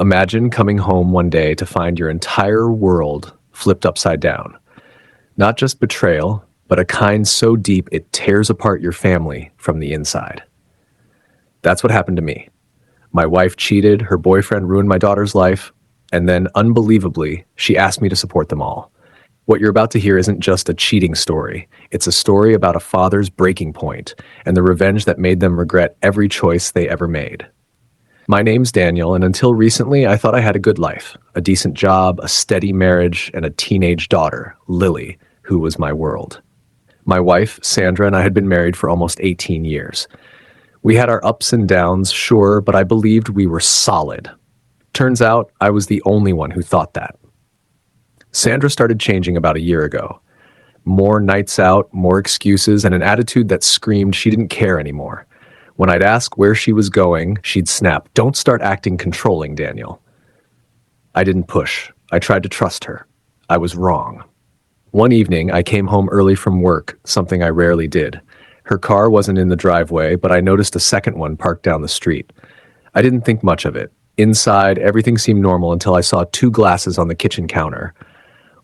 Imagine coming home one day to find your entire world flipped upside down. Not just betrayal, but a kind so deep it tears apart your family from the inside. That's what happened to me. My wife cheated, her boyfriend ruined my daughter's life, and then, unbelievably, she asked me to support them all. What you're about to hear isn't just a cheating story. It's a story about a father's breaking point and the revenge that made them regret every choice they ever made. My name's Daniel, and until recently, I thought I had a good life, a decent job, a steady marriage, and a teenage daughter, Lily, who was my world. My wife, Sandra, and I had been married for almost 18 years. We had our ups and downs, sure, but I believed we were solid. Turns out, I was the only one who thought that. Sandra started changing about a year ago. More nights out, more excuses, and an attitude that screamed she didn't care anymore. When I'd ask where she was going, she'd snap, "Don't start acting controlling, Daniel." I didn't push. I tried to trust her. I was wrong. One evening, I came home early from work, something I rarely did. Her car wasn't in the driveway, but I noticed a second one parked down the street. I didn't think much of it. Inside, everything seemed normal until I saw 2 glasses on the kitchen counter.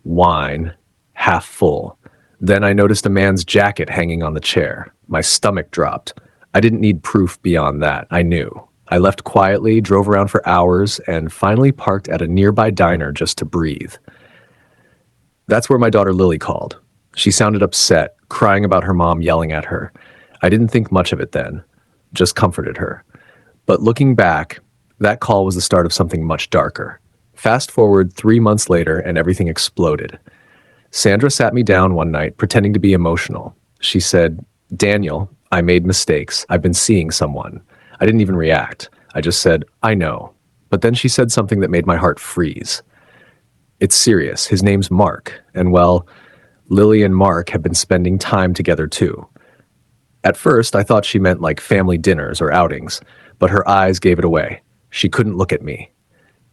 Wine, half full. Then I noticed a man's jacket hanging on the chair. My stomach dropped. I didn't need proof beyond that. I knew. I left quietly, drove around for hours, and finally parked at a nearby diner just to breathe. That's where my daughter Lily called. She sounded upset, crying about her mom yelling at her. I didn't think much of it then, just comforted her. But looking back, that call was the start of something much darker. Fast forward 3 months later and everything exploded. Sandra sat me down one night pretending to be emotional. She said, "Daniel, I made mistakes. I've been seeing someone." I didn't even react. I just said, "I know." But then she said something that made my heart freeze. "It's serious. His name's Mark. And well, Lily and Mark have been spending time together too." At first, I thought she meant like family dinners or outings, but her eyes gave it away. She couldn't look at me.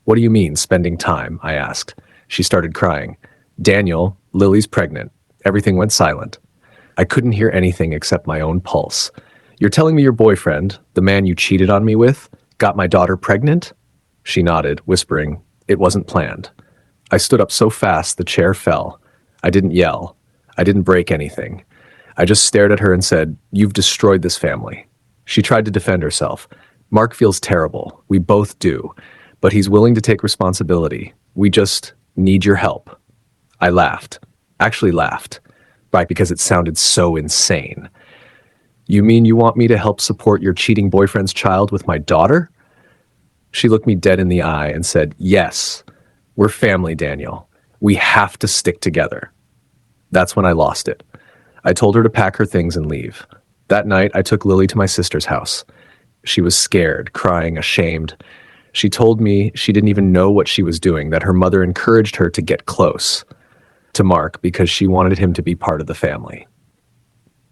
"What do you mean, spending time?" I asked. She started crying. "Daniel, Lily's pregnant." Everything went silent. I couldn't hear anything except my own pulse. "You're telling me your boyfriend, the man you cheated on me with, got my daughter pregnant?" She nodded, whispering, "It wasn't planned." I stood up so fast the chair fell. I didn't yell. I didn't break anything. I just stared at her and said, "You've destroyed this family." She tried to defend herself. "Mark feels terrible. We both do. But he's willing to take responsibility. We just need your help." I laughed. Actually laughed. Right, because it sounded so insane. "You mean you want me to help support your cheating boyfriend's child with my daughter?" She looked me dead in the eye and said, "Yes. We're family, Daniel. We have to stick together." That's when I lost it. I told her to pack her things and leave. That night, I took Lily to my sister's house. She was scared, crying, ashamed. She told me she didn't even know what she was doing, that her mother encouraged her to get close to Mark because she wanted him to be part of the family.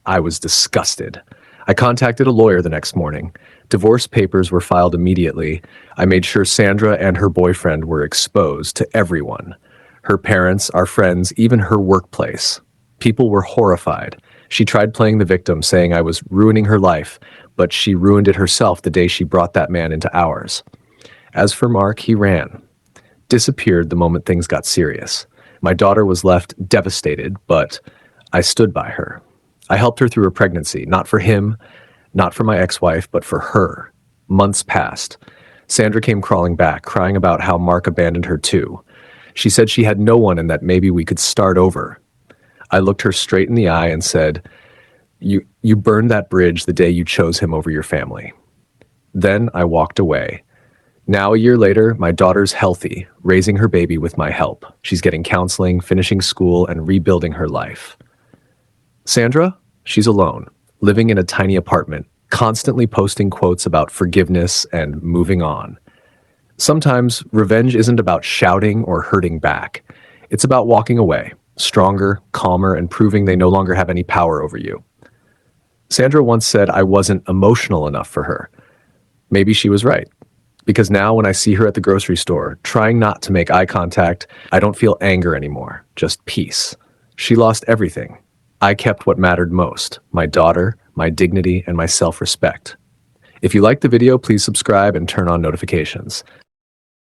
I was disgusted. I contacted a lawyer the next morning. Divorce papers were filed immediately. I made sure Sandra and her boyfriend were exposed to everyone. Her parents, our friends, even her workplace. People were horrified. She tried playing the victim, saying I was ruining her life, but she ruined it herself the day she brought that man into ours. As for Mark, he ran. Disappeared the moment things got serious. My daughter was left devastated, but I stood by her. I helped her through her pregnancy, not for him, not for my ex-wife, but for her. Months passed. Sandra came crawling back, crying about how Mark abandoned her too. She said she had no one and that maybe we could start over. I looked her straight in the eye and said, You burned that bridge the day you chose him over your family." Then I walked away. Now, a year later, my daughter's healthy, raising her baby with my help. She's getting counseling, finishing school, and rebuilding her life. Sandra, she's alone, living in a tiny apartment, constantly posting quotes about forgiveness and moving on. Sometimes revenge isn't about shouting or hurting back. It's about walking away, stronger, calmer, and proving they no longer have any power over you. Sandra once said I wasn't emotional enough for her. Maybe she was right. Because now when I see her at the grocery store, trying not to make eye contact, I don't feel anger anymore, just peace. She lost everything. I kept what mattered most, my daughter, my dignity, and my self-respect. If you liked the video, please subscribe and turn on notifications.